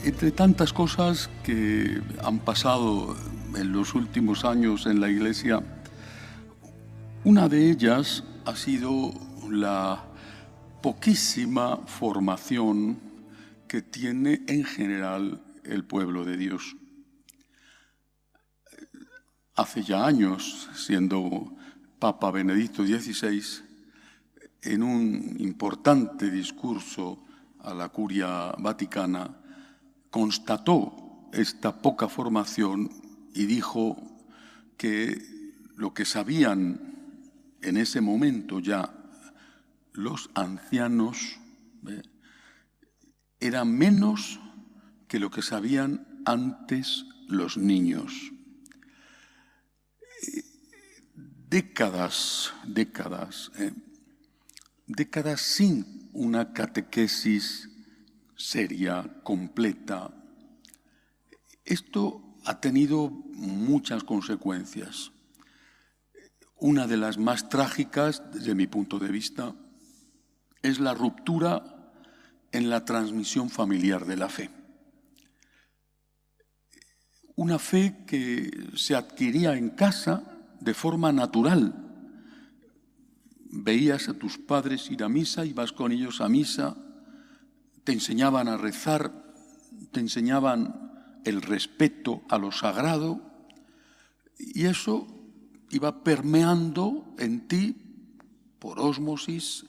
Entre tantas cosas que han pasado en los últimos años en la Iglesia, una de ellas ha sido la poquísima formación que tiene en general el pueblo de Dios. Hace ya años, siendo Papa Benedicto XVI, en un importante discurso a la Curia Vaticana, constató esta poca formación y dijo que lo que sabían en ese momento ya los ancianos era menos que lo que sabían antes los niños. Décadas sin una catequesis seria, completa. Esto ha tenido muchas consecuencias. Una de las más trágicas, desde mi punto de vista, es la ruptura en la transmisión familiar de la fe. Una fe que se adquiría en casa de forma natural. Veías a tus padres ir a misa, ibas con ellos a misa, te enseñaban a rezar, te enseñaban el respeto a lo sagrado, y eso iba permeando en ti por ósmosis,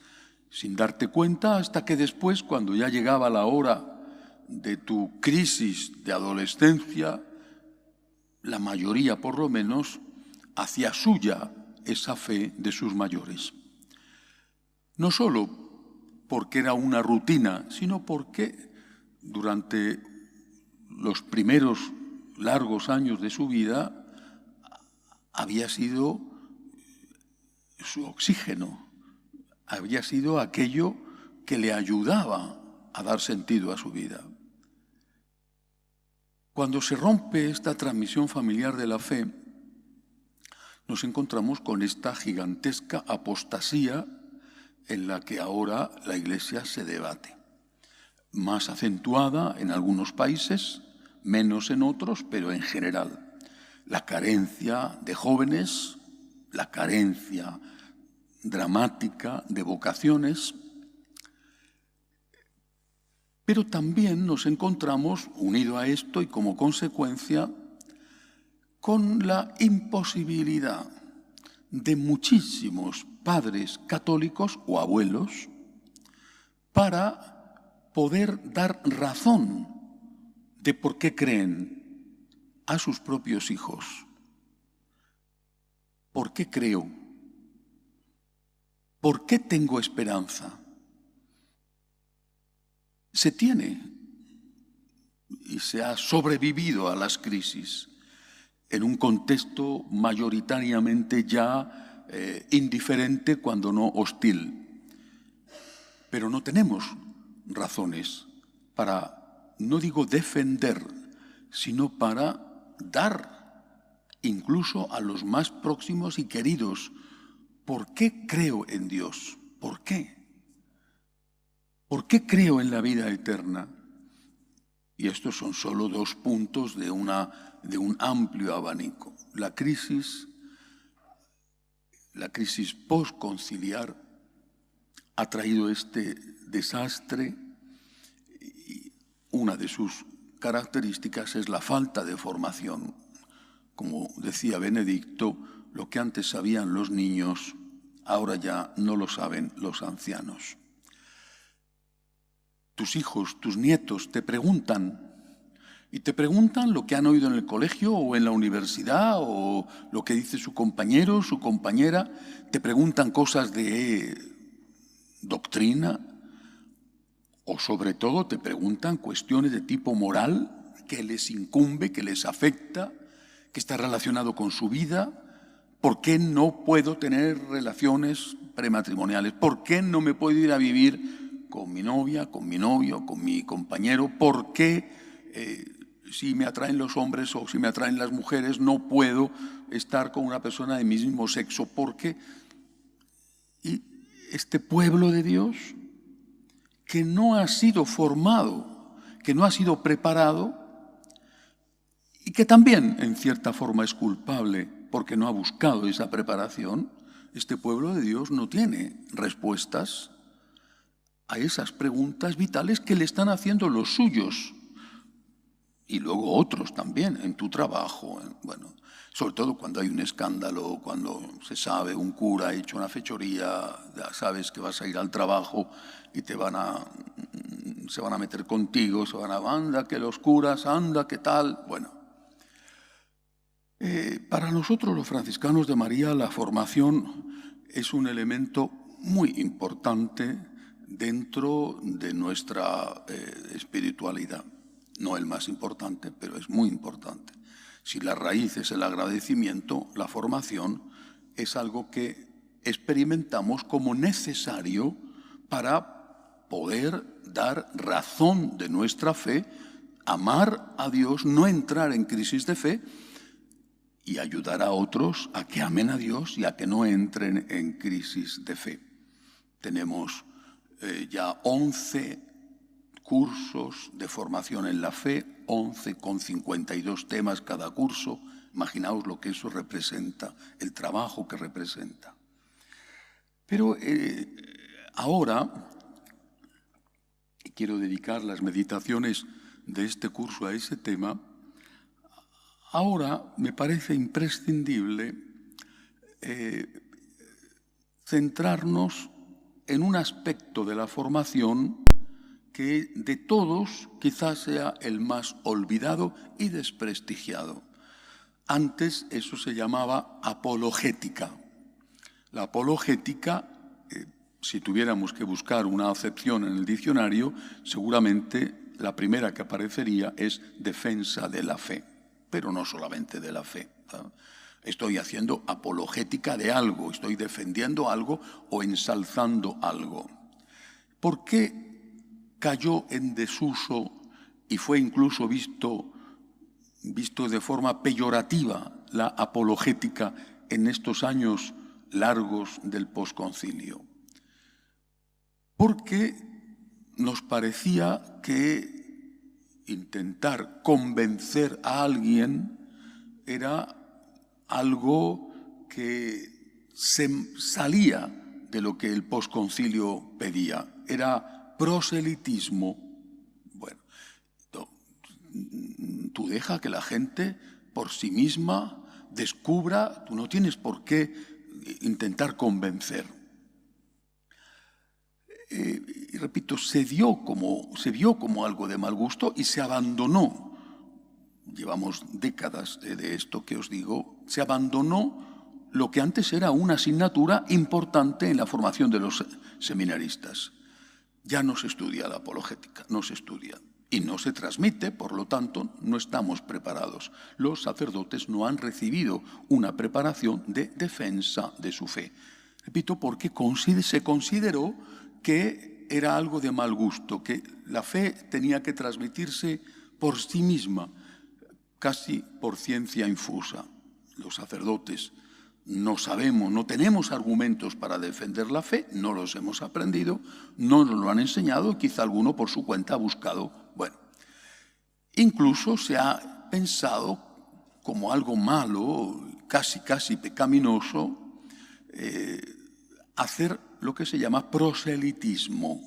sin darte cuenta, hasta que después, cuando ya llegaba la hora de tu crisis de adolescencia, la mayoría por lo menos hacía suya esa fe de sus mayores. No solo porque era una rutina, sino porque durante los primeros largos años de su vida había sido su oxígeno, había sido aquello que le ayudaba a dar sentido a su vida. Cuando se rompe esta transmisión familiar de la fe, nos encontramos con esta gigantesca apostasía en la que ahora la Iglesia se debate. Más acentuada en algunos países, menos en otros, pero en general. La carencia de jóvenes, la carencia dramática de vocaciones, pero también nos encontramos, unido a esto y como consecuencia, con la imposibilidad de muchísimos padres católicos o abuelos para poder dar razón de por qué creen a sus propios hijos. ¿Por qué creo? ¿Por qué tengo esperanza? Se tiene y se ha sobrevivido a las crisis en un contexto mayoritariamente ya indiferente, cuando no hostil. Pero no tenemos razones para, no digo defender, sino para dar incluso a los más próximos y queridos. ¿Por qué creo en Dios? ¿Por qué? ¿Por qué creo en la vida eterna? Y estos son solo 2 puntos de un amplio abanico. La crisis postconciliar ha traído este desastre, y una de sus características es la falta de formación. Como decía Benedicto, lo que antes sabían los niños, ahora ya no lo saben los ancianos. Tus hijos, tus nietos te preguntan, y te preguntan lo que han oído en el colegio o en la universidad, o lo que dice su compañero, su compañera. Te preguntan cosas de doctrina, o sobre todo te preguntan cuestiones de tipo moral que les incumbe, que les afecta, que está relacionado con su vida. ¿Por qué no puedo tener relaciones prematrimoniales? ¿Por qué no me puedo ir a vivir con mi novia, con mi novio, con mi compañero? ¿Por qué si me atraen los hombres o si me atraen las mujeres no puedo estar con una persona de mi mismo sexo? ¿Por qué? Y este pueblo de Dios, que no ha sido formado, que no ha sido preparado y que también en cierta forma es culpable porque no ha buscado esa preparación, este pueblo de Dios no tiene respuestas a esas preguntas vitales que le están haciendo los suyos y luego otros también en tu trabajo, bueno, sobre todo cuando hay un escándalo, cuando se sabe un cura ha hecho una fechoría, ya sabes que vas a ir al trabajo y se van a meter contigo, anda que los curas, anda que tal, bueno. Para nosotros los franciscanos de María la formación es un elemento muy importante dentro de nuestra espiritualidad. No el más importante, pero es muy importante. Si la raíz es el agradecimiento, la formación es algo que experimentamos como necesario para poder dar razón de nuestra fe, amar a Dios, no entrar en crisis de fe y ayudar a otros a que amen a Dios y a que no entren en crisis de fe. Tenemos ya 11 cursos de formación en la fe, 11 con 52 temas cada curso. Imaginaos lo que eso representa, el trabajo que representa. Pero ahora quiero dedicar las meditaciones de este curso a ese tema. Ahora me parece imprescindible centrarnos en un aspecto de la formación que de todos quizás sea el más olvidado y desprestigiado. Antes eso se llamaba apologética. La apologética, si tuviéramos que buscar una acepción en el diccionario, seguramente la primera que aparecería es defensa de la fe, pero no solamente de la fe. Estoy haciendo apologética de algo, estoy defendiendo algo o ensalzando algo. ¿Por qué cayó en desuso y fue incluso visto de forma peyorativa la apologética en estos años largos del posconcilio? Porque nos parecía que intentar convencer a alguien era algo que se salía de lo que el posconcilio pedía, era proselitismo. Bueno, tú deja que la gente por sí misma descubra, tú no tienes por qué intentar convencer. Y repito, se vio como algo de mal gusto y se abandonó. Llevamos décadas de esto que os digo, se abandonó lo que antes era una asignatura importante en la formación de los seminaristas. Ya no se estudia la apologética, no se estudia y no se transmite, por lo tanto, no estamos preparados. Los sacerdotes no han recibido una preparación de defensa de su fe. Repito, porque se consideró que era algo de mal gusto, que la fe tenía que transmitirse por sí misma, casi por ciencia infusa. Los sacerdotes no sabemos, no tenemos argumentos para defender la fe, no los hemos aprendido, no nos lo han enseñado, quizá alguno por su cuenta ha buscado. Bueno, incluso se ha pensado como algo malo, casi pecaminoso, hacer lo que se llama proselitismo,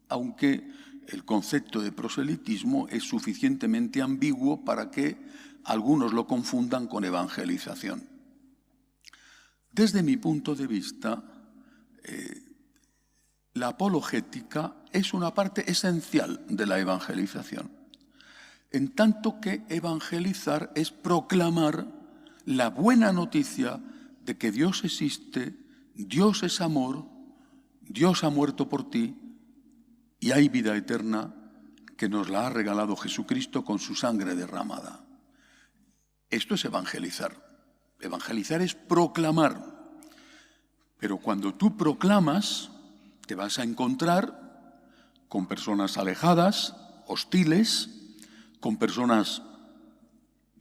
aunque el concepto de proselitismo es suficientemente ambiguo para que algunos lo confundan con evangelización. Desde mi punto de vista, la apologética es una parte esencial de la evangelización, en tanto que evangelizar es proclamar la buena noticia de que Dios existe, Dios es amor, Dios ha muerto por ti y hay vida eterna que nos la ha regalado Jesucristo con su sangre derramada. Esto es evangelizar. Evangelizar es proclamar. Pero cuando tú proclamas, te vas a encontrar con personas alejadas, hostiles, con personas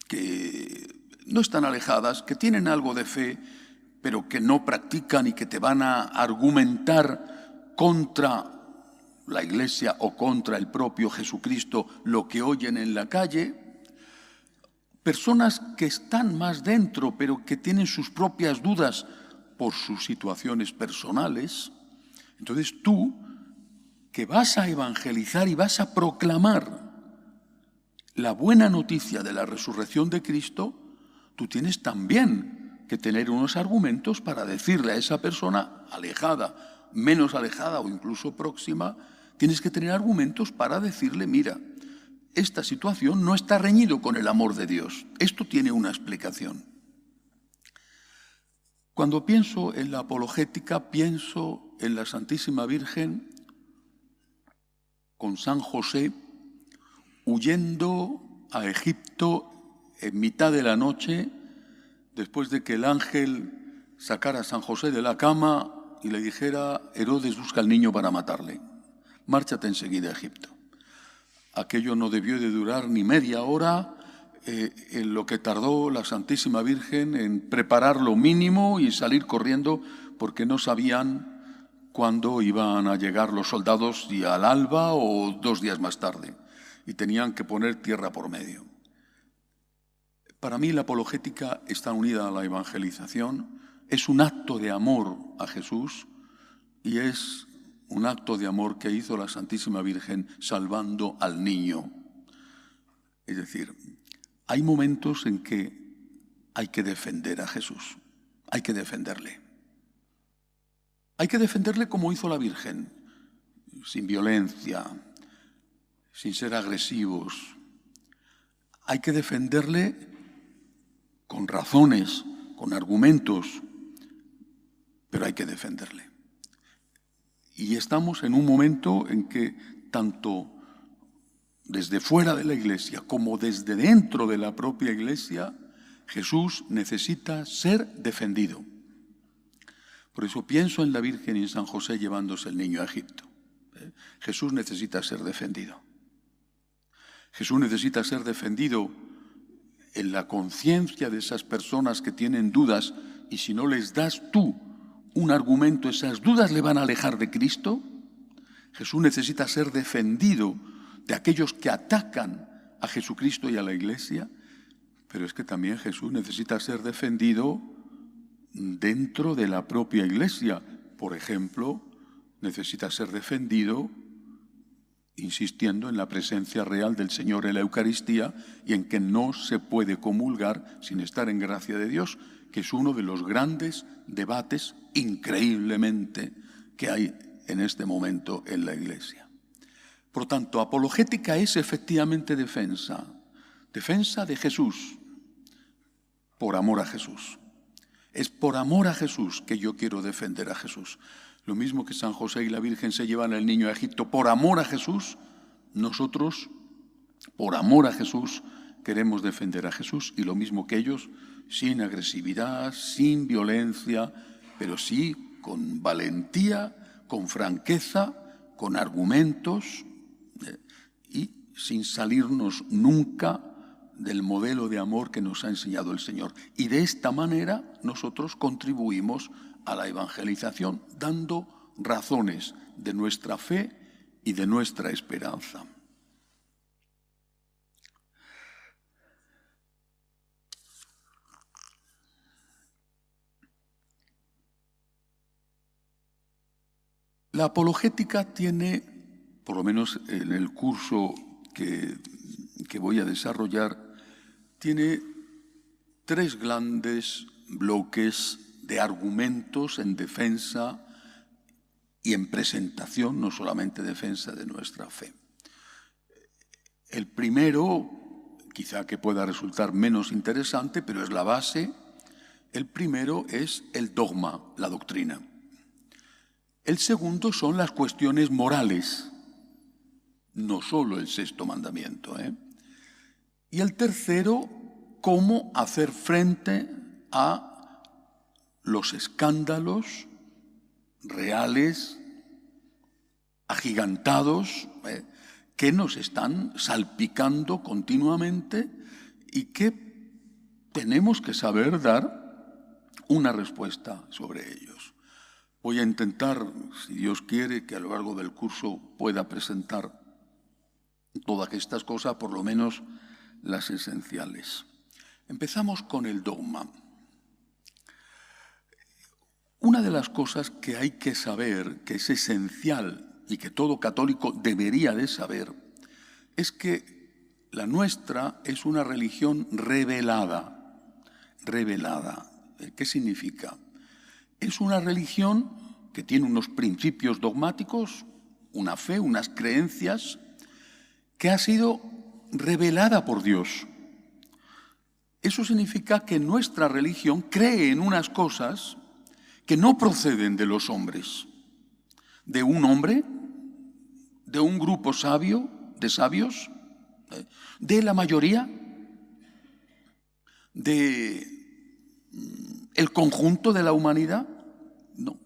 que no están alejadas, que tienen algo de fe, pero que no practican y que te van a argumentar contra la Iglesia o contra el propio Jesucristo lo que oyen en la calle. Personas que están más dentro, pero que tienen sus propias dudas por sus situaciones personales. Entonces tú, que vas a evangelizar y vas a proclamar la buena noticia de la resurrección de Cristo, tú tienes también que tener unos argumentos para decirle a esa persona alejada, menos alejada o incluso próxima, tienes que tener argumentos para decirle, mira, esta situación no está reñido con el amor de Dios. Esto tiene una explicación. Cuando pienso en la apologética, pienso en la Santísima Virgen con San José huyendo a Egipto en mitad de la noche, después de que el ángel sacara a San José de la cama y le dijera, Herodes busca al niño para matarle, márchate enseguida a Egipto. Aquello no debió de durar ni media hora, en lo que tardó la Santísima Virgen en preparar lo mínimo y salir corriendo, porque no sabían cuándo iban a llegar los soldados, y al alba o 2 días más tarde, y tenían que poner tierra por medio. Para mí la apologética está unida a la evangelización, es un acto de amor a Jesús y es un acto de amor que hizo la Santísima Virgen salvando al niño. Es decir, hay momentos en que hay que defender a Jesús, hay que defenderle. Hay que defenderle como hizo la Virgen, sin violencia, sin ser agresivos. Hay que defenderle con razones, con argumentos, pero hay que defenderle. Y estamos en un momento en que tanto desde fuera de la Iglesia como desde dentro de la propia Iglesia, Jesús necesita ser defendido. Por eso pienso en la Virgen y en San José llevándose el niño a Egipto. Jesús necesita ser defendido. Jesús necesita ser defendido en la conciencia de esas personas que tienen dudas, y si no les das tú un argumento, esas dudas le van a alejar de Cristo. Jesús necesita ser defendido de aquellos que atacan a Jesucristo y a la Iglesia, pero es que también Jesús necesita ser defendido dentro de la propia Iglesia. Por ejemplo, necesita ser defendido insistiendo en la presencia real del Señor en la Eucaristía y en que no se puede comulgar sin estar en gracia de Dios, que es uno de los grandes debates, increíblemente, que hay en este momento en la Iglesia. Por tanto, apologética es efectivamente defensa de Jesús, por amor a Jesús. Es por amor a Jesús que yo quiero defender a Jesús. Lo mismo que San José y la Virgen se llevan al niño a Egipto por amor a Jesús, nosotros, por amor a Jesús, queremos defender a Jesús, y lo mismo que ellos, sin agresividad, sin violencia, pero sí con valentía, con franqueza, con argumentos, y sin salirnos nunca del modelo de amor que nos ha enseñado el Señor. Y de esta manera nosotros contribuimos a la evangelización, dando razones de nuestra fe y de nuestra esperanza. La apologética tiene, por lo menos en el curso que voy a desarrollar, tiene 3 grandes bloques de argumentos en defensa y en presentación, no solamente defensa de nuestra fe. El primero, quizá que pueda resultar menos interesante, pero es la base. El primero es el dogma, la doctrina. El segundo son las cuestiones morales, no solo el 6º mandamiento. Y el tercero, cómo hacer frente a los escándalos reales, agigantados, que nos están salpicando continuamente y que tenemos que saber dar una respuesta sobre ellos. Voy a intentar, si Dios quiere, que a lo largo del curso pueda presentar todas estas cosas, por lo menos las esenciales. Empezamos con el dogma. Una de las cosas que hay que saber, que es esencial y que todo católico debería de saber, es que la nuestra es una religión revelada. Revelada. ¿Qué significa? Es una religión que tiene unos principios dogmáticos, una fe, unas creencias, que ha sido revelada por Dios. Eso significa que nuestra religión cree en unas cosas que no proceden de los hombres, de un hombre, de un grupo sabio, de sabios, de la mayoría, de el conjunto de la humanidad. No.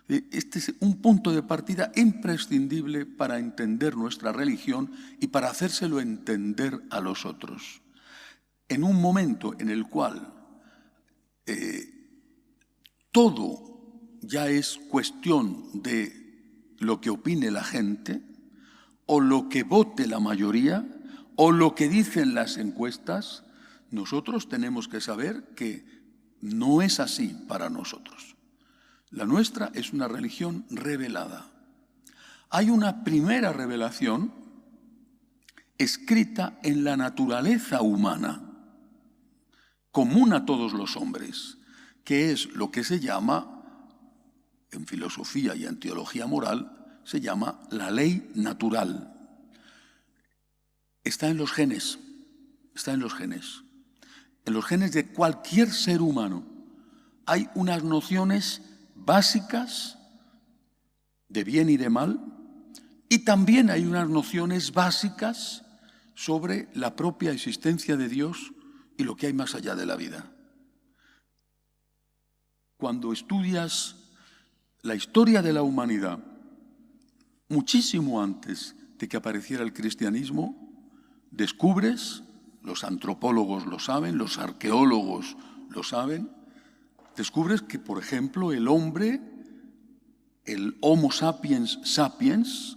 Este es un punto de partida imprescindible para entender nuestra religión y para hacérselo entender a los otros. En un momento en el cual todo ya es cuestión de lo que opine la gente, o lo que vote la mayoría, o lo que dicen las encuestas, nosotros tenemos que saber que no es así para nosotros. La nuestra es una religión revelada. Hay una primera revelación escrita en la naturaleza humana, común a todos los hombres, que es lo que se llama, en filosofía y en teología moral, se llama la ley natural. Está en los genes, está en los genes. En los genes de cualquier ser humano hay unas nociones básicas de bien y de mal, y también hay unas nociones básicas sobre la propia existencia de Dios y lo que hay más allá de la vida. Cuando estudias la historia de la humanidad, muchísimo antes de que apareciera el cristianismo, descubres, los antropólogos lo saben, los arqueólogos lo saben, descubres que, por ejemplo, el hombre, el Homo sapiens sapiens,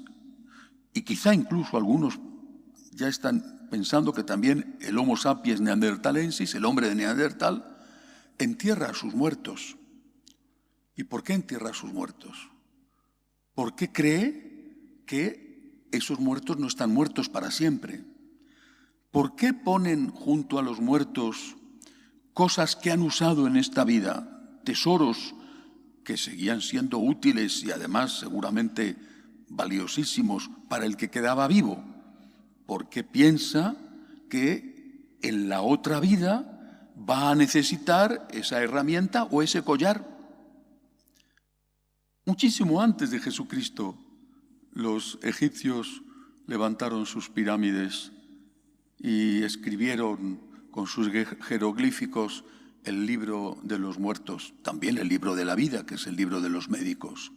y quizá incluso algunos ya están pensando que también el Homo sapiens neanderthalensis, el hombre de Neandertal, entierra a sus muertos. ¿Y por qué entierra a sus muertos? Porque cree que esos muertos no están muertos para siempre. ¿Por qué ponen junto a los muertos cosas que han usado en esta vida, tesoros que seguían siendo útiles y además seguramente valiosísimos para el que quedaba vivo? Porque piensa que en la otra vida va a necesitar esa herramienta o ese collar. Muchísimo antes de Jesucristo, los egipcios levantaron sus pirámides y escribieron con sus jeroglíficos el libro de los muertos, también el libro de la vida, que es el libro de los médicos,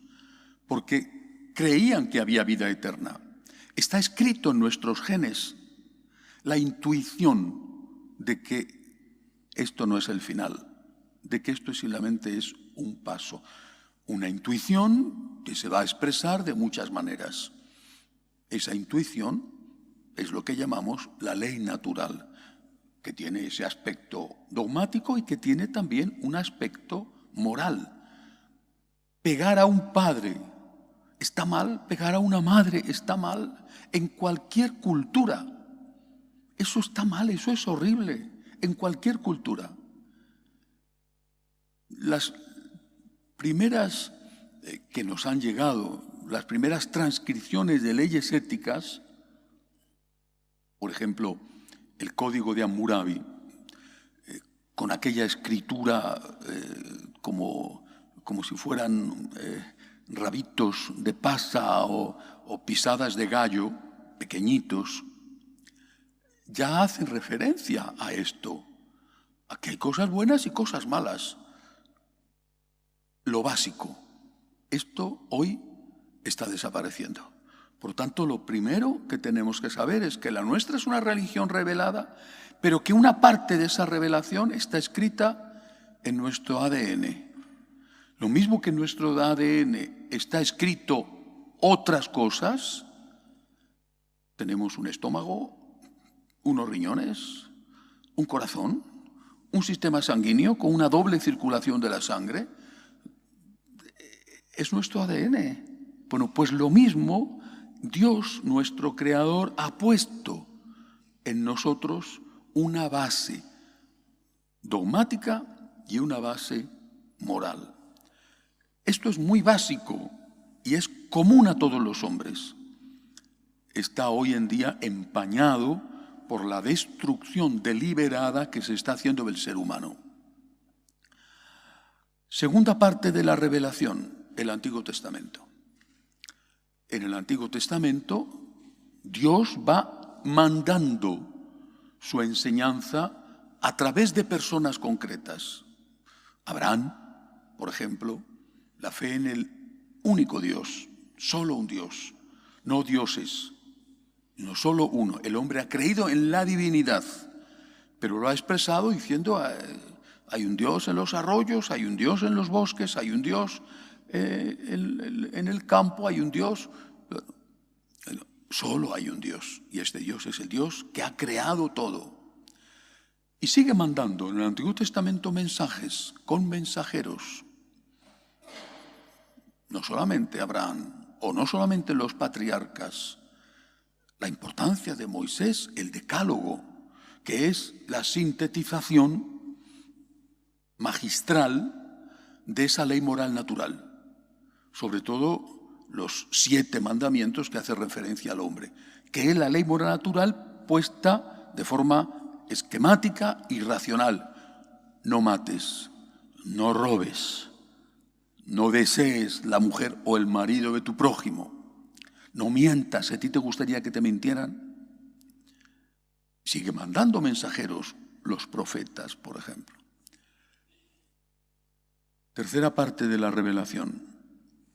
porque creían que había vida eterna. Está escrito en nuestros genes la intuición de que esto no es el final, de que esto simplemente es un paso. Una intuición que se va a expresar de muchas maneras. Esa intuición es lo que llamamos la ley natural, que tiene ese aspecto dogmático y que tiene también un aspecto moral. Pegar a un padre está mal, pegar a una madre está mal, en cualquier cultura. Eso está mal, eso es horrible, en cualquier cultura. Las primeras que nos han llegado, las primeras transcripciones de leyes éticas, por ejemplo, el Código de Hammurabi, con aquella escritura como si fueran rabitos de pasa o pisadas de gallo, pequeñitos, ya hacen referencia a esto, a que hay cosas buenas y cosas malas. Lo básico. Esto hoy está desapareciendo. Por tanto, lo primero que tenemos que saber es que la nuestra es una religión revelada, pero que una parte de esa revelación está escrita en nuestro ADN. Lo mismo que en nuestro ADN está escrito otras cosas, tenemos un estómago, unos riñones, un corazón, un sistema sanguíneo con una doble circulación de la sangre. Es nuestro ADN. Bueno, pues lo mismo Dios, nuestro Creador, ha puesto en nosotros una base dogmática y una base moral. Esto es muy básico y es común a todos los hombres. Está hoy en día empañado por la destrucción deliberada que se está haciendo del ser humano. Segunda parte de la revelación, el Antiguo Testamento. En el Antiguo Testamento, Dios va mandando su enseñanza a través de personas concretas. Abraham, por ejemplo, la fe en el único Dios, solo un Dios, no dioses, no solo uno. El hombre ha creído en la divinidad, pero lo ha expresado diciendo, hay un Dios en los arroyos, hay un Dios en los bosques, hay un Dios en el campo, hay un Dios. Solo hay un Dios, y este Dios es el Dios que ha creado todo. Y sigue mandando en el Antiguo Testamento mensajes con mensajeros. No solamente Abraham, o no solamente los patriarcas. La importancia de Moisés, el decálogo, que es la sintetización magistral de esa ley moral natural. Sobre todo los 7 mandamientos que hace referencia al hombre, que es la ley moral natural puesta de forma esquemática y racional. No mates, no robes, no desees la mujer o el marido de tu prójimo, no mientas. ¿A ti te gustaría que te mintieran? Sigue mandando mensajeros, los profetas, por ejemplo. Tercera parte de la revelación.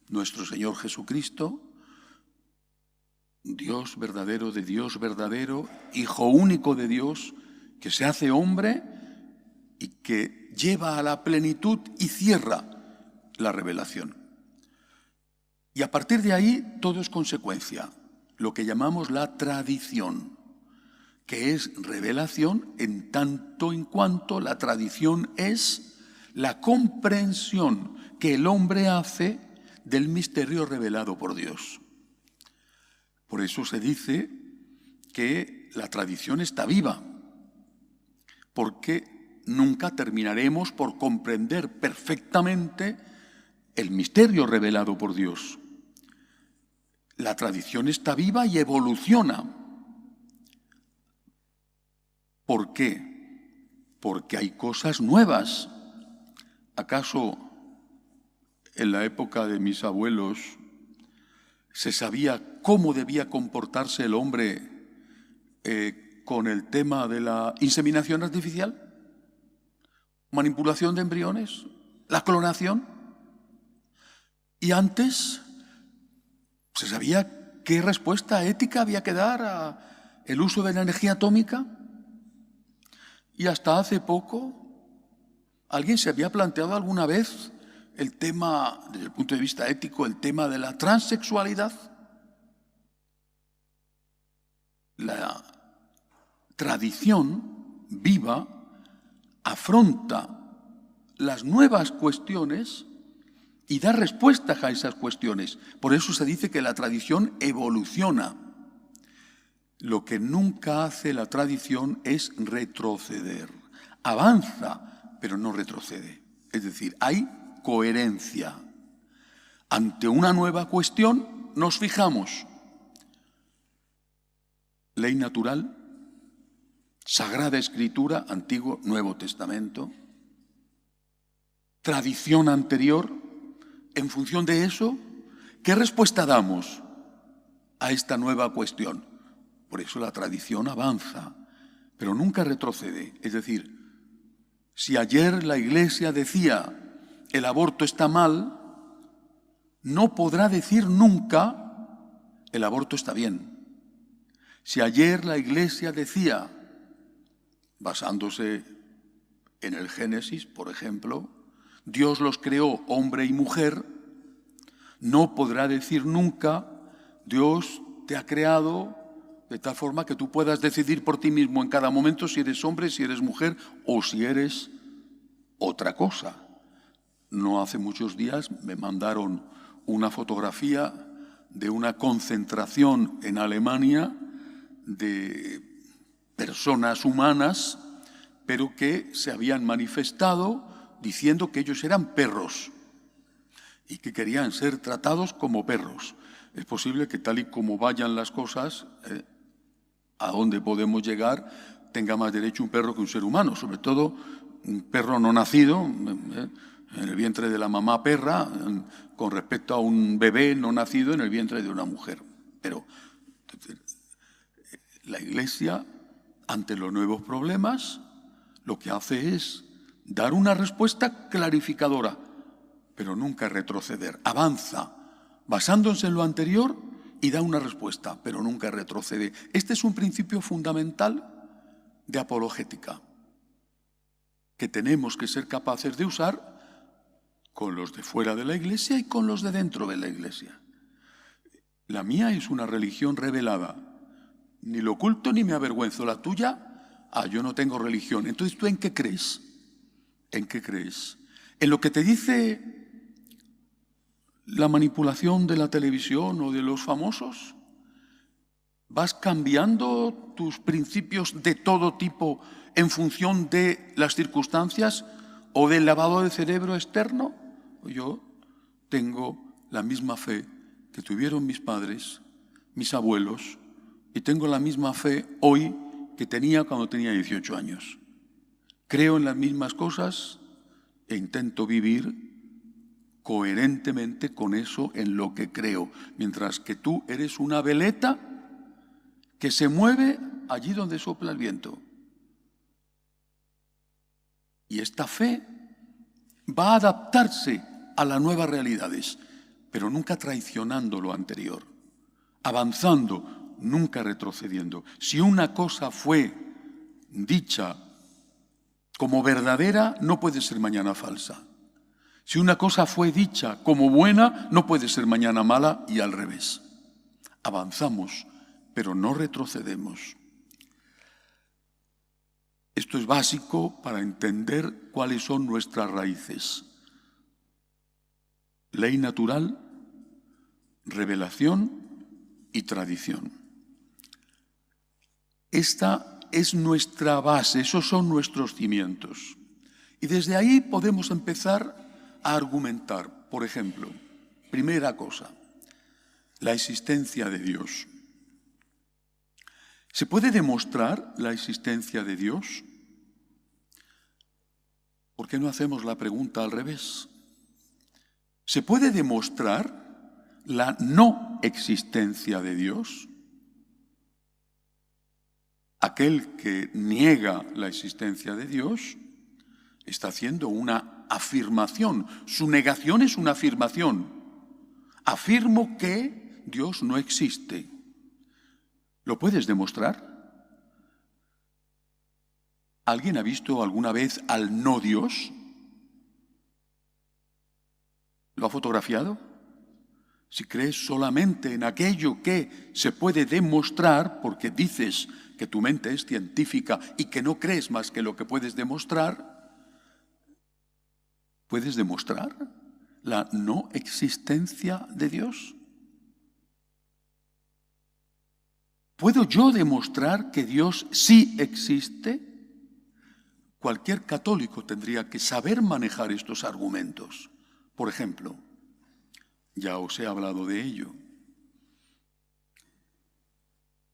Nuestro Señor Jesucristo, Dios verdadero de Dios verdadero, Hijo único de Dios, que se hace hombre y que lleva a la plenitud y cierra la revelación. Y a partir de ahí todo es consecuencia, lo que llamamos la tradición, que es revelación en tanto en cuanto la tradición es la comprensión que el hombre hace del misterio revelado por Dios. Por eso se dice que la tradición está viva, porque nunca terminaremos por comprender perfectamente el misterio revelado por Dios. La tradición está viva y evoluciona. ¿Por qué? Porque hay cosas nuevas. ¿Acaso en la época de mis abuelos se sabía cómo debía comportarse el hombre con el tema de la inseminación artificial, manipulación de embriones, la clonación? Y antes se sabía qué respuesta ética había que dar al uso de la energía atómica. Y hasta hace poco, ¿alguien se había planteado alguna vez el tema, desde el punto de vista ético, el tema de la transexualidad? La tradición viva afronta las nuevas cuestiones y da respuestas a esas cuestiones. Por eso se dice que la tradición evoluciona. Lo que nunca hace la tradición es retroceder. Avanza, pero no retrocede. Es decir, hay coherencia. Ante una nueva cuestión nos fijamos. Ley natural, Sagrada Escritura, Antiguo, Nuevo Testamento, tradición anterior. En función de eso, ¿qué respuesta damos a esta nueva cuestión? Por eso la tradición avanza, pero nunca retrocede. Es decir, si ayer la Iglesia decía el aborto está mal, no podrá decir nunca el aborto está bien. Si ayer la Iglesia decía, basándose en el Génesis, por ejemplo, Dios los creó hombre y mujer, no podrá decir nunca, Dios te ha creado de tal forma que tú puedas decidir por ti mismo en cada momento si eres hombre, si eres mujer o si eres otra cosa. No hace muchos días me mandaron una fotografía de una concentración en Alemania de personas humanas, pero que se habían manifestado diciendo que ellos eran perros y que querían ser tratados como perros. Es posible que tal y como vayan las cosas, a dónde podemos llegar, tenga más derecho un perro que un ser humano, sobre todo un perro no nacido, en el vientre de la mamá perra, con respecto a un bebé no nacido en el vientre de una mujer. Pero la Iglesia, ante los nuevos problemas, lo que hace es dar una respuesta clarificadora, pero nunca retroceder. Avanza, basándose en lo anterior, y da una respuesta, pero nunca retrocede. Este es un principio fundamental de apologética, que tenemos que ser capaces de usar con los de fuera de la Iglesia y con los de dentro de la Iglesia. La mía es una religión revelada. Ni lo oculto ni me avergüenzo. La tuya, yo no tengo religión. Entonces, ¿tú en qué crees? ¿En qué crees? ¿En lo que te dice la manipulación de la televisión o de los famosos? ¿Vas cambiando tus principios de todo tipo en función de las circunstancias o del lavado de cerebro externo? Yo tengo la misma fe que tuvieron mis padres, mis abuelos, y tengo la misma fe hoy que tenía cuando tenía 18 años. Creo en las mismas cosas e intento vivir coherentemente con eso en lo que creo, mientras que tú eres una veleta que se mueve allí donde sopla el viento. Y esta fe va a adaptarse a las nuevas realidades, pero nunca traicionando lo anterior, avanzando, nunca retrocediendo. Si una cosa fue dicha como verdadera, no puede ser mañana falsa. Si una cosa fue dicha como buena, no puede ser mañana mala, y al revés. Avanzamos, pero no retrocedemos. Esto es básico para entender cuáles son nuestras raíces. Ley natural, revelación y tradición. Esta es nuestra base, esos son nuestros cimientos. Y desde ahí podemos empezar a argumentar. Por ejemplo, primera cosa, la existencia de Dios. ¿Se puede demostrar la existencia de Dios? ¿Por qué no hacemos la pregunta al revés? ¿Se puede demostrar la no existencia de Dios? Aquel que niega la existencia de Dios está haciendo una afirmación. Su negación es una afirmación. Afirmo que Dios no existe. ¿Lo puedes demostrar? ¿Alguien ha visto alguna vez al no Dios? ¿Lo ha fotografiado? Si crees solamente en aquello que se puede demostrar, porque dices que tu mente es científica y que no crees más que lo que puedes demostrar, ¿puedes demostrar la no existencia de Dios? ¿Puedo yo demostrar que Dios sí existe? Cualquier católico tendría que saber manejar estos argumentos. Por ejemplo, ya os he hablado de ello.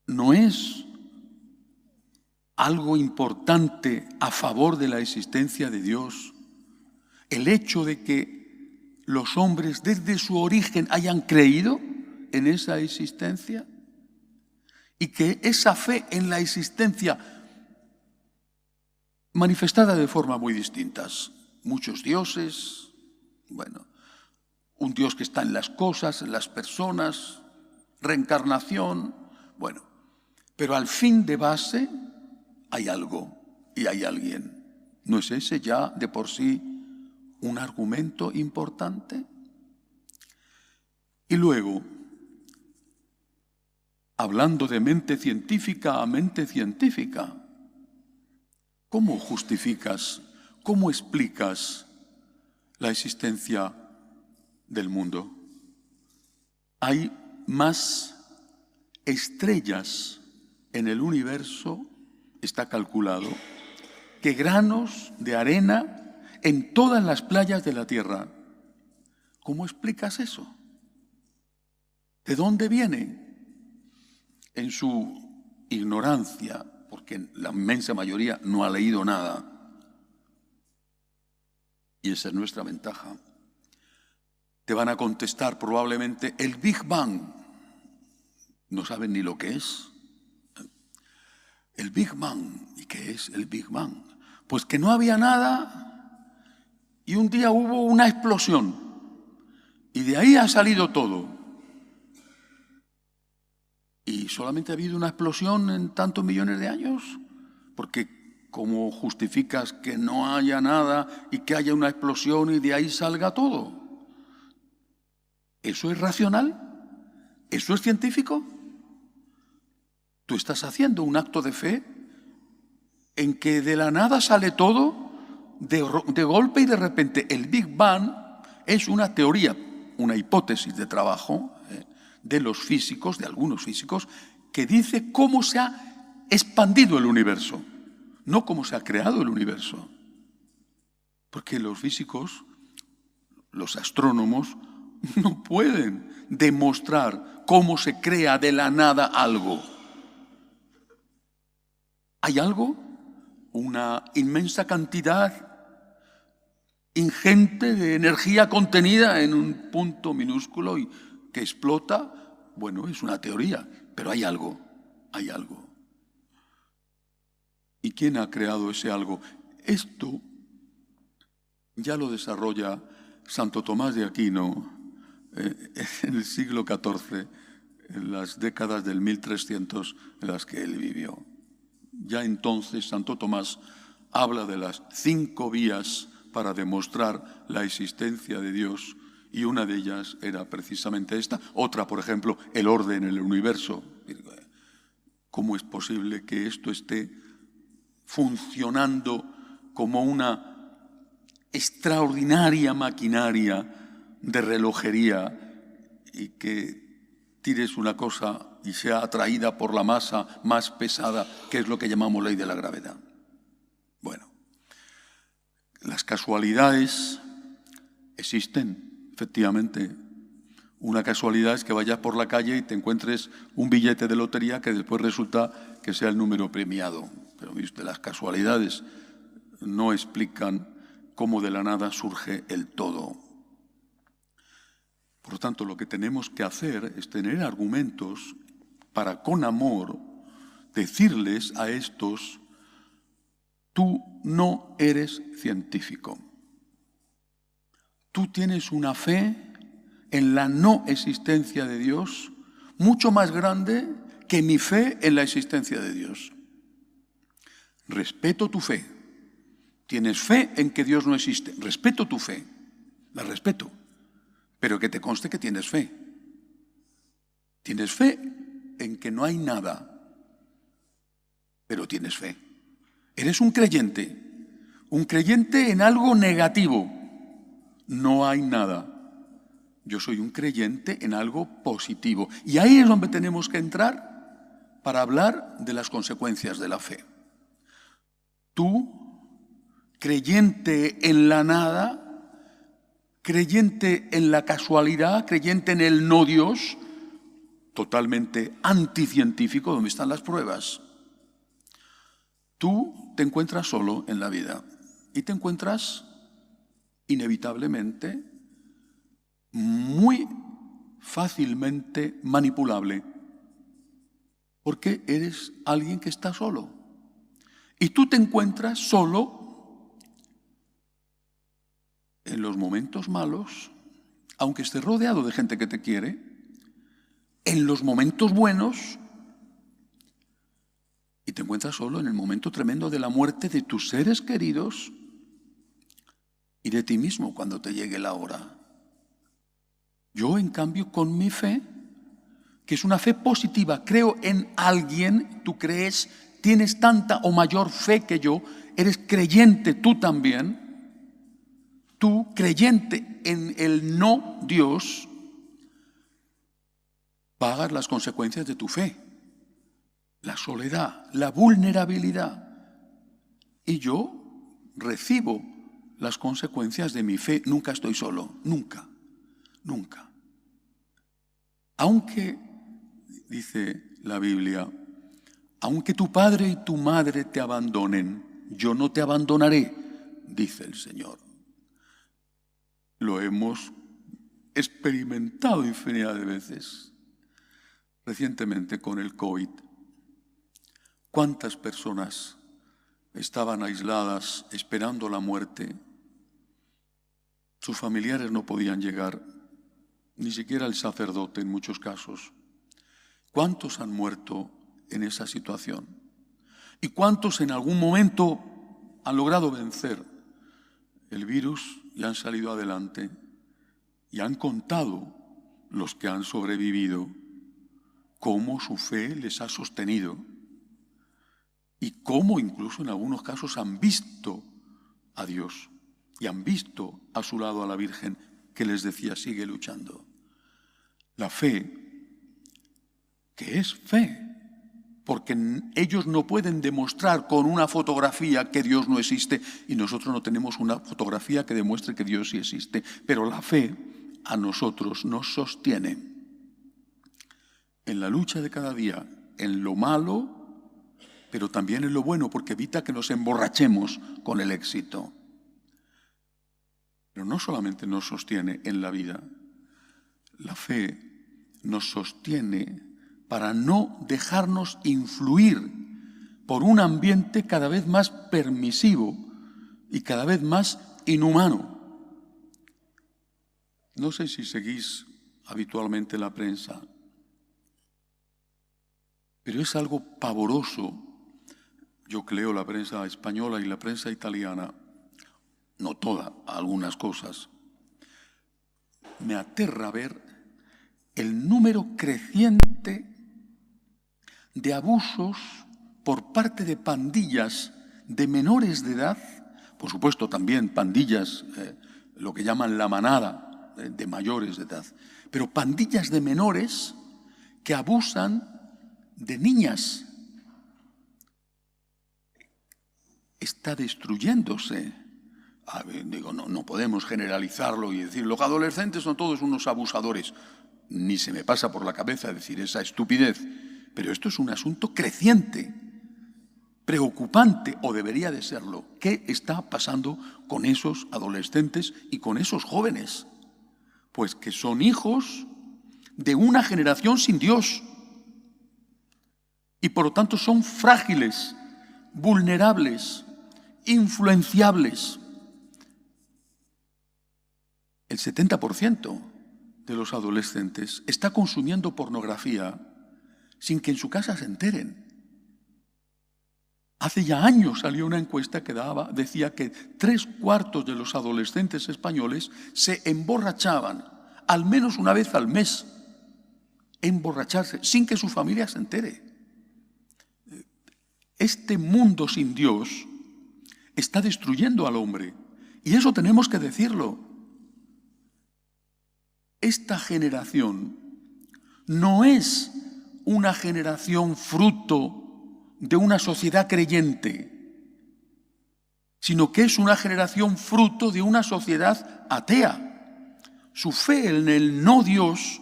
¿No es algo importante a favor de la existencia de Dios el hecho de que los hombres desde su origen hayan creído en esa existencia? Y que esa fe en la existencia, manifestada de forma muy distintas, muchos dioses, un Dios que está en las cosas, en las personas, reencarnación, pero al fin de base hay algo y hay alguien. ¿No es ese ya de por sí un argumento importante. Y luego, hablando de mente científica a mente científica, ¿cómo justificas, cómo explicas la existencia del mundo? Hay más estrellas en el universo, está calculado, que granos de arena en todas las playas de la Tierra. ¿Cómo explicas eso? ¿De dónde viene? En su ignorancia, porque la inmensa mayoría no ha leído nada. Y esa es nuestra ventaja. Te van a contestar probablemente el Big Bang. No saben ni lo que es. El Big Bang. ¿Y qué es el Big Bang? Pues que no había nada y un día hubo una explosión. Y de ahí ha salido todo. ¿Y solamente ha habido una explosión en tantos millones de años? Porque ¿cómo justificas que no haya nada y que haya una explosión y de ahí salga todo? ¿Eso es racional? ¿Eso es científico? Tú estás haciendo un acto de fe en que de la nada sale todo de golpe y de repente. El Big Bang es una teoría, una hipótesis de trabajo de los físicos, de algunos físicos, que dice cómo se ha expandido el universo, no cómo se ha creado el universo. Porque los físicos, los astrónomos, no pueden demostrar cómo se crea de la nada algo. ¿Hay algo? Una inmensa cantidad ingente de energía contenida en un punto minúsculo y que explota. Bueno, es una teoría, pero hay algo, hay algo. ¿Y quién ha creado ese algo? Esto ya lo desarrolla Santo Tomás de Aquino en el siglo XIV, en las décadas del 1300 en las que él vivió. Ya entonces Santo Tomás habla de las 5 vías para demostrar la existencia de Dios, y una de ellas era precisamente esta. Otra, por ejemplo, el orden en el universo. ¿Cómo es posible que esto esté funcionando como una extraordinaria maquinaria de relojería y que tires una cosa y sea atraída por la masa más pesada, que es lo que llamamos ley de la gravedad? Bueno, las casualidades existen. Efectivamente, una casualidad es que vayas por la calle y te encuentres un billete de lotería que después resulta que sea el número premiado. Pero viste, las casualidades no explican cómo de la nada surge el todo. Por lo tanto, lo que tenemos que hacer es tener argumentos para, con amor, decirles a estos: tú no eres científico. Tú tienes una fe en la no existencia de Dios mucho más grande que mi fe en la existencia de Dios. Respeto tu fe. Tienes fe en que Dios no existe. Respeto tu fe. La respeto. Pero que te conste que tienes fe. Tienes fe en que no hay nada. Pero tienes fe. Eres un creyente. Un creyente en algo negativo. No hay nada. Yo soy un creyente en algo positivo. Y ahí es donde tenemos que entrar para hablar de las consecuencias de la fe. Tú, creyente en la nada, creyente en la casualidad, creyente en el no Dios, totalmente anticientífico, ¿dónde están las pruebas? Tú te encuentras solo en la vida y te encuentras inevitablemente muy fácilmente manipulable, porque eres alguien que está solo. Y tú te encuentras solo en los momentos malos, aunque estés rodeado de gente que te quiere, en los momentos buenos, y te encuentras solo en el momento tremendo de la muerte de tus seres queridos. y de ti mismo cuando te llegue la hora. Yo, en cambio, con mi fe, que es una fe positiva, creo en alguien, tú crees, tienes tanta o mayor fe que yo, eres creyente tú también, tú creyente en el no Dios, pagas las consecuencias de tu fe, la soledad, la vulnerabilidad. Y yo recibo las consecuencias de mi fe. Nunca estoy solo, nunca, nunca. Aunque, dice la Biblia, aunque tu padre y tu madre te abandonen, yo no te abandonaré, dice el Señor. Lo hemos experimentado infinidad de veces. Recientemente con el COVID, ¿cuántas personas estaban aisladas esperando la muerte? Sus familiares no podían llegar, ni siquiera el sacerdote en muchos casos. ¿Cuántos han muerto en esa situación? ¿Y cuántos en algún momento han logrado vencer el virus y han salido adelante? Y han contado, los que han sobrevivido, cómo su fe les ha sostenido y cómo incluso en algunos casos han visto a Dios y han visto a su lado a la Virgen que les decía, sigue luchando. La fe, que es fe, porque ellos no pueden demostrar con una fotografía que Dios no existe y nosotros no tenemos una fotografía que demuestre que Dios sí existe, pero la fe a nosotros nos sostiene en la lucha de cada día, en lo malo, pero también en lo bueno, porque evita que nos emborrachemos con el éxito. Pero no solamente nos sostiene en la vida, la fe nos sostiene para no dejarnos influir por un ambiente cada vez más permisivo y cada vez más inhumano. No sé si seguís habitualmente la prensa, pero es algo pavoroso. Yo leo la prensa española y la prensa italiana, no toda, algunas cosas. Me aterra ver el número creciente de abusos por parte de pandillas de menores de edad, por supuesto también pandillas, lo que llaman la manada de mayores de edad, pero pandillas de menores que abusan de niñas. Está destruyéndose. Digo, no podemos generalizarlo y decir, los adolescentes son todos unos abusadores. Ni se me pasa por la cabeza decir esa estupidez. Pero esto es un asunto creciente, preocupante, o debería de serlo. ¿Qué está pasando con esos adolescentes y con esos jóvenes? Pues que son hijos de una generación sin Dios. Y por lo tanto son frágiles, vulnerables, influenciables. El 70% de los adolescentes está consumiendo pornografía sin que en su casa se enteren. Hace ya años salió una encuesta que decía que 3/4 de los adolescentes españoles se emborrachaban al menos una vez al mes. Emborracharse sin que su familia se entere. Este mundo sin Dios está destruyendo al hombre, y eso tenemos que decirlo. Esta generación no es una generación fruto de una sociedad creyente, sino que es una generación fruto de una sociedad atea. Su fe en el no Dios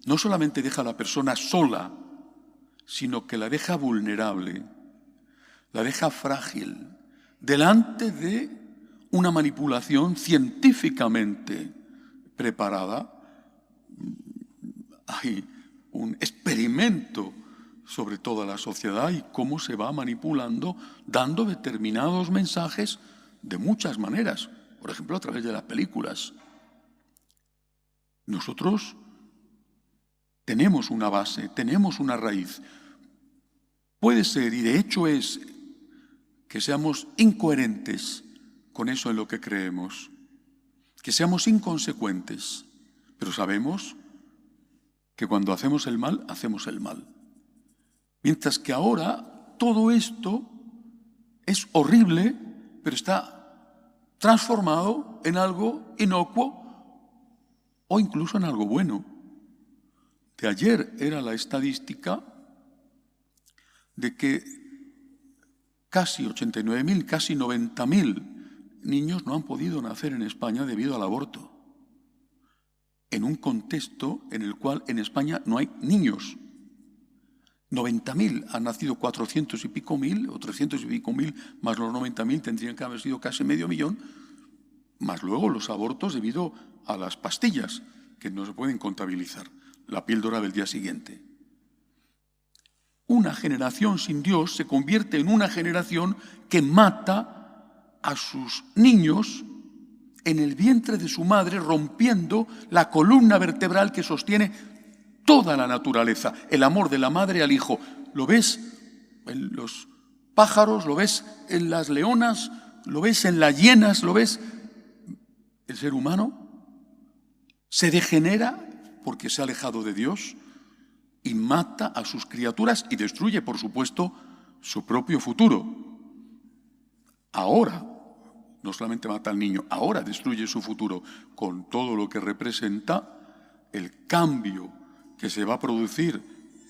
no solamente deja a la persona sola, sino que la deja vulnerable, la deja frágil, delante de una manipulación científicamente preparada. Hay un experimento sobre toda la sociedad y cómo se va manipulando, dando determinados mensajes de muchas maneras, por ejemplo a través de las películas. Nosotros tenemos una base, tenemos una raíz. Puede ser, y de hecho es, que seamos incoherentes con eso en lo que creemos, que seamos inconsecuentes, pero sabemos que cuando hacemos el mal, hacemos el mal. Mientras que ahora todo esto es horrible, pero está transformado en algo inocuo o incluso en algo bueno. De ayer era la estadística de que casi 89.000, casi 90.000 niños no han podido nacer en España debido al aborto, en un contexto en el cual en España no hay niños. 90.000, han nacido 400 y pico mil, o 300 y pico mil, más los 90.000 tendrían que haber sido casi 500.000, más luego los abortos debido a las pastillas, que no se pueden contabilizar, la píldora del día siguiente. Una generación sin Dios se convierte en una generación que mata a sus niños en el vientre de su madre, rompiendo la columna vertebral que sostiene toda la naturaleza, el amor de la madre al hijo. Lo ves en los pájaros, lo ves en las leonas, lo ves en las hienas, lo ves. El ser humano se degenera porque se ha alejado de Dios y mata a sus criaturas y destruye, por supuesto, su propio futuro. Ahora, no solamente mata al niño, ahora destruye su futuro con todo lo que representa el cambio que se va a producir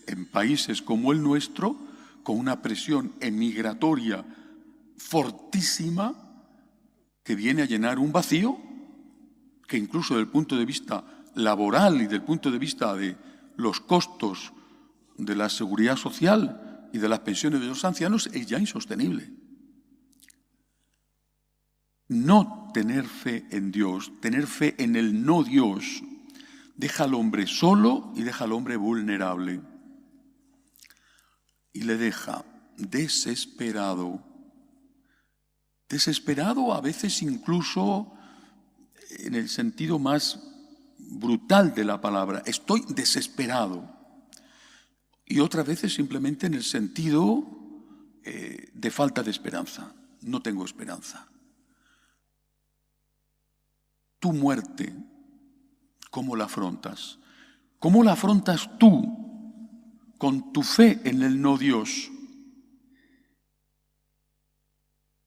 en países como el nuestro, con una presión emigratoria fortísima que viene a llenar un vacío que incluso desde el punto de vista laboral y desde el punto de vista de los costos de la seguridad social y de las pensiones de los ancianos es ya insostenible. No tener fe en Dios, tener fe en el no Dios, deja al hombre solo y deja al hombre vulnerable. Y le deja desesperado. Desesperado a veces incluso en el sentido más brutal de la palabra. Estoy desesperado. Y otras veces simplemente en el sentido de falta de esperanza. No tengo esperanza. Tu muerte, ¿cómo la afrontas? ¿Cómo la afrontas tú con tu fe en el no Dios?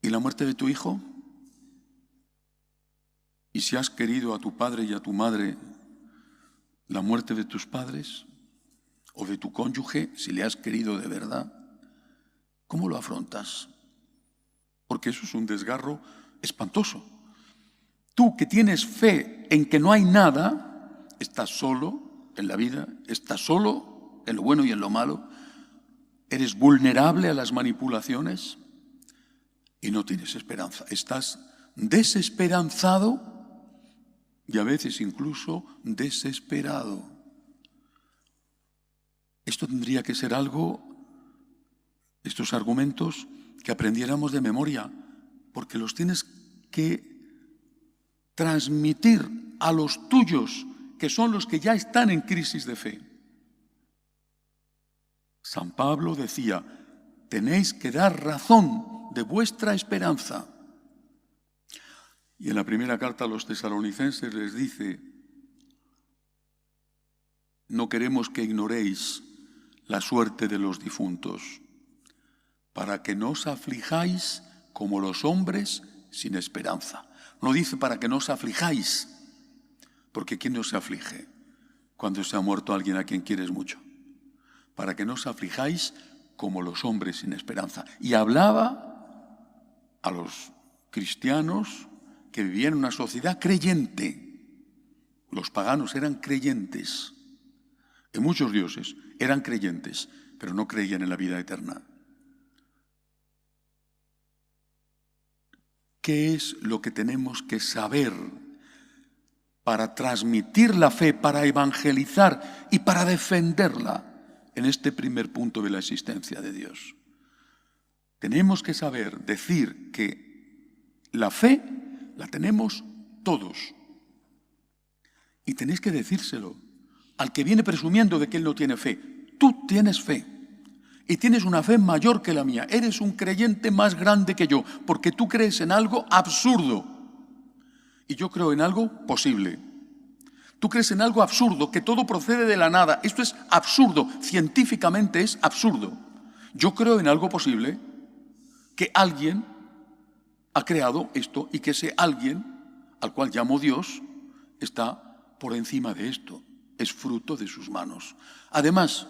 ¿Y la muerte de tu hijo? ¿Y si has querido a tu padre y a tu madre, la muerte de tus padres? ¿O de tu cónyuge, si le has querido de verdad? ¿Cómo lo afrontas? Porque eso es un desgarro espantoso. Tú que tienes fe en que no hay nada, estás solo en la vida, estás solo en lo bueno y en lo malo, eres vulnerable a las manipulaciones y no tienes esperanza. Estás desesperanzado y a veces incluso desesperado. Esto tendría que ser algo, estos argumentos, que aprendiéramos de memoria, porque los tienes que transmitir a los tuyos, que son los que ya están en crisis de fe. San Pablo decía, tenéis que dar razón de vuestra esperanza. Y en la primera carta a los tesalonicenses les dice, no queremos que ignoréis la suerte de los difuntos, para que no os aflijáis como los hombres sin esperanza. No dice para que no os aflijáis, porque ¿quién no se aflige cuando se ha muerto alguien a quien quieres mucho? Para que no os aflijáis como los hombres sin esperanza. Y hablaba a los cristianos que vivían en una sociedad creyente. Los paganos eran creyentes en muchos dioses, eran creyentes, pero no creían en la vida eterna. ¿Qué es lo que tenemos que saber para transmitir la fe, para evangelizar y para defenderla en este primer punto de la existencia de Dios? Tenemos que saber decir que la fe la tenemos todos. Y tenéis que decírselo al que viene presumiendo de que él no tiene fe. Tú tienes fe. y tienes una fe mayor que la mía. Eres un creyente más grande que yo, porque tú crees en algo absurdo y yo creo en algo posible. Tú crees en algo absurdo, que todo procede de la nada. Esto es absurdo, científicamente es absurdo. Yo creo en algo posible, que alguien ha creado esto y que ese alguien, al cual llamo Dios, está por encima de esto. Es fruto de sus manos. Además,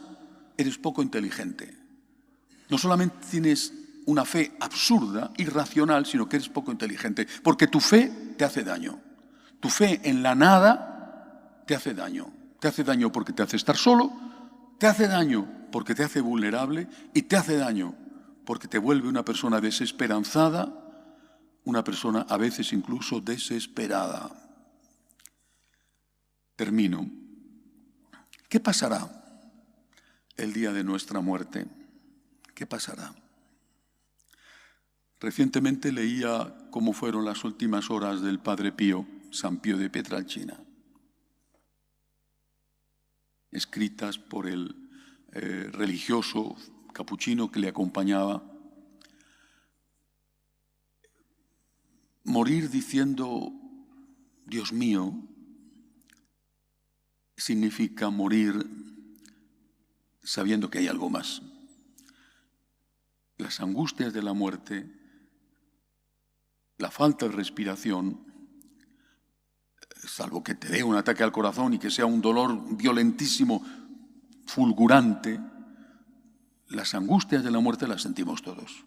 eres poco inteligente. No solamente tienes una fe absurda, irracional, sino que eres poco inteligente, porque tu fe te hace daño. Tu fe en la nada te hace daño. Te hace daño porque te hace estar solo, te hace daño porque te hace vulnerable y te hace daño porque te vuelve una persona desesperanzada, una persona a veces incluso desesperada. Termino. ¿Qué pasará el día de nuestra muerte? ¿Qué pasará? Recientemente leía cómo fueron las últimas horas del Padre Pío, San Pío de Pietrelcina, escritas por el religioso capuchino que le acompañaba. Morir diciendo, Dios mío, significa morir sabiendo que hay algo más. Las angustias de la muerte, la falta de respiración, salvo que te dé un ataque al corazón y que sea un dolor violentísimo, fulgurante, las angustias de la muerte las sentimos todos.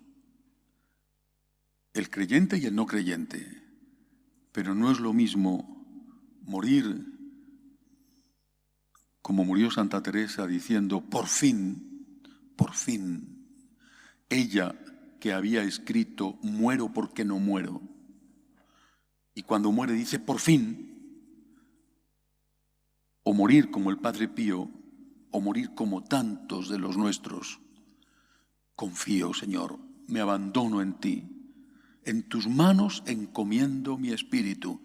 El creyente y el no creyente. Pero no es lo mismo morir como murió Santa Teresa diciendo, por fin, ella que había escrito, muero porque no muero. Y cuando muere dice, por fin. O morir como el Padre Pío, o morir como tantos de los nuestros. Confío, Señor, me abandono en ti. En tus manos encomiendo mi espíritu.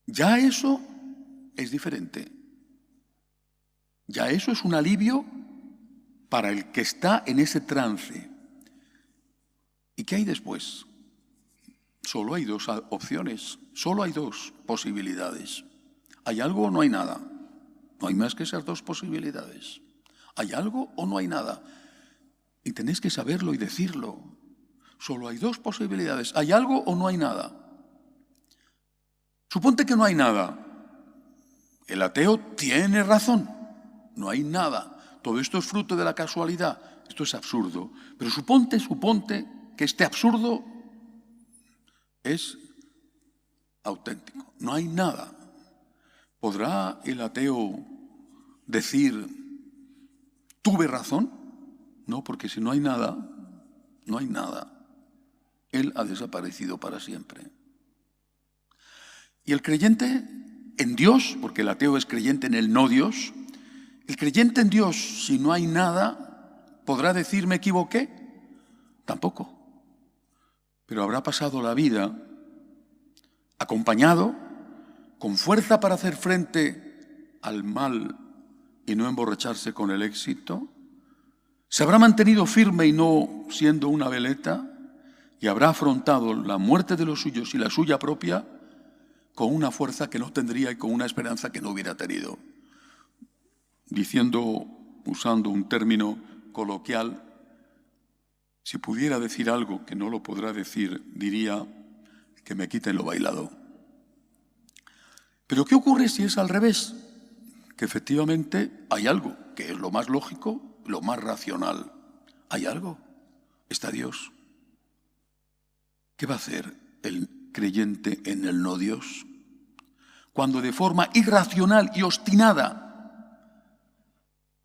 Ya eso es diferente. Ya eso es un alivio para el que está en ese trance. ¿Y qué hay después? Solo hay dos opciones, solo hay dos posibilidades. ¿Hay algo o no hay nada? No hay más que esas dos posibilidades. ¿Hay algo o no hay nada? Y tenéis que saberlo y decirlo. Solo hay dos posibilidades. ¿Hay algo o no hay nada? Suponte que no hay nada. El ateo tiene razón. No hay nada. Todo esto es fruto de la casualidad. Esto es absurdo. Pero suponte que este absurdo es auténtico. No hay nada. ¿Podrá el ateo decir, tuve razón? No, porque si no hay nada, no hay nada. Él ha desaparecido para siempre. Y el creyente en Dios, porque el ateo es creyente en el no Dios, el creyente en Dios, si no hay nada, ¿podrá decir me equivoqué? Tampoco. Pero habrá pasado la vida acompañado, con fuerza para hacer frente al mal y no emborracharse con el éxito. Se habrá mantenido firme y no siendo una veleta, y habrá afrontado la muerte de los suyos y la suya propia con una fuerza que no tendría y con una esperanza que no hubiera tenido. Diciendo, usando un término coloquial, si pudiera decir algo que no lo podrá decir, diría que me quiten lo bailado. Pero ¿qué ocurre si es al revés? Que efectivamente hay algo, que es lo más lógico, lo más racional. Hay algo, está Dios. ¿Qué va a hacer el creyente en el no Dios? Cuando de forma irracional y obstinada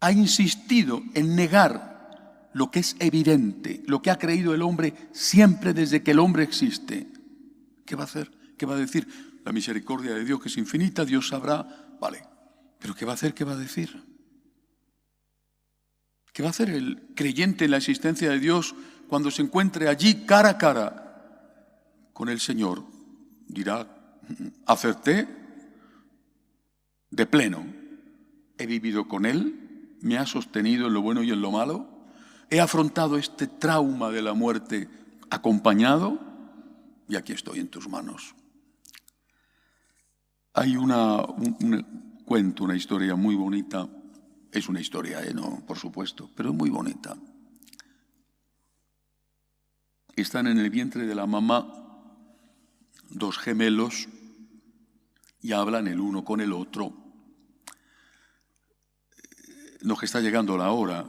ha insistido en negar lo que es evidente, lo que ha creído el hombre siempre desde que el hombre existe. ¿Qué va a hacer? ¿Qué va a decir? La misericordia de Dios que es infinita, Dios sabrá, vale. ¿Pero qué va a hacer? ¿Qué va a decir? ¿Qué va a hacer el creyente en la existencia de Dios cuando se encuentre allí cara a cara con el Señor? Dirá, acerté de pleno. He vivido con Él, me ha sostenido en lo bueno y en lo malo. He afrontado este trauma de la muerte acompañado y aquí estoy en tus manos. Hay un cuento, una historia muy bonita. Es una historia, no, por supuesto, pero es muy bonita. Están en el vientre de la mamá dos gemelos y hablan el uno con el otro. Nos que está llegando la hora.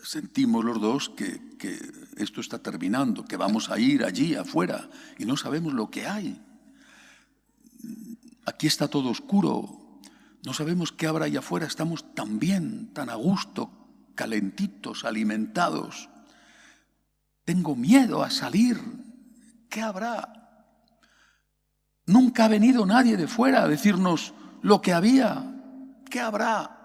Sentimos los dos que esto está terminando, que vamos a ir allí afuera y no sabemos lo que hay. Aquí está todo oscuro, no sabemos qué habrá allá afuera, estamos tan bien, tan a gusto, calentitos, alimentados. Tengo miedo a salir, ¿qué habrá? Nunca ha venido nadie de fuera a decirnos lo que había, ¿qué habrá?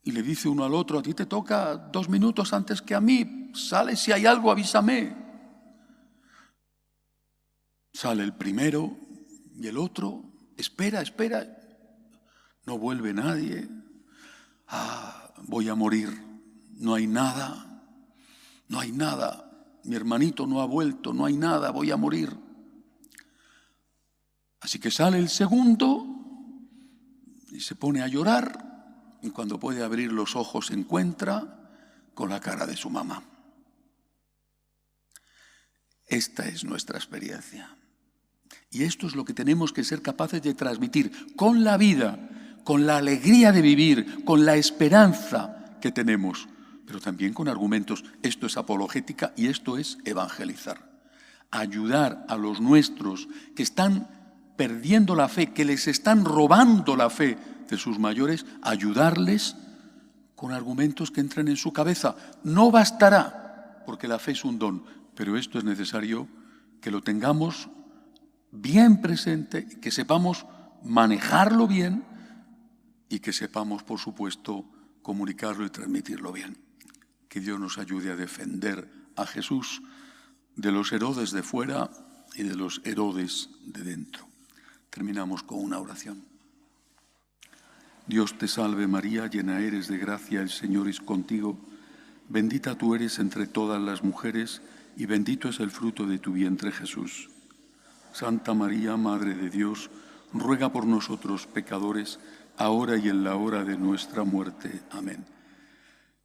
Y le dice uno al otro, a ti te toca 2 minutos antes que a mí, sale, si hay algo avísame. Sale el primero y el otro, espera, no vuelve nadie. Voy a morir, no hay nada, mi hermanito no ha vuelto, no hay nada, voy a morir. Así que sale el segundo y se pone a llorar. Y cuando puede abrir los ojos se encuentra con la cara de su mamá. Esta es nuestra experiencia. Y esto es lo que tenemos que ser capaces de transmitir con la vida, con la alegría de vivir, con la esperanza que tenemos, pero también con argumentos. Esto es apologética y esto es evangelizar. Ayudar a los nuestros que están perdiendo la fe, que les están robando la fe de sus mayores, ayudarles con argumentos que entren en su cabeza. No bastará, porque la fe es un don, pero esto es necesario que lo tengamos bien presente, que sepamos manejarlo bien y que sepamos, por supuesto, comunicarlo y transmitirlo bien. Que Dios nos ayude a defender a Jesús de los Herodes de fuera y de los Herodes de dentro. Terminamos con una oración. Dios te salve María, llena eres de gracia, el Señor es contigo. Bendita tú eres entre todas las mujeres y bendito es el fruto de tu vientre Jesús. Santa María, Madre de Dios, ruega por nosotros pecadores, ahora y en la hora de nuestra muerte. Amén.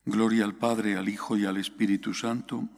Gloria al Padre, al Hijo y al Espíritu Santo,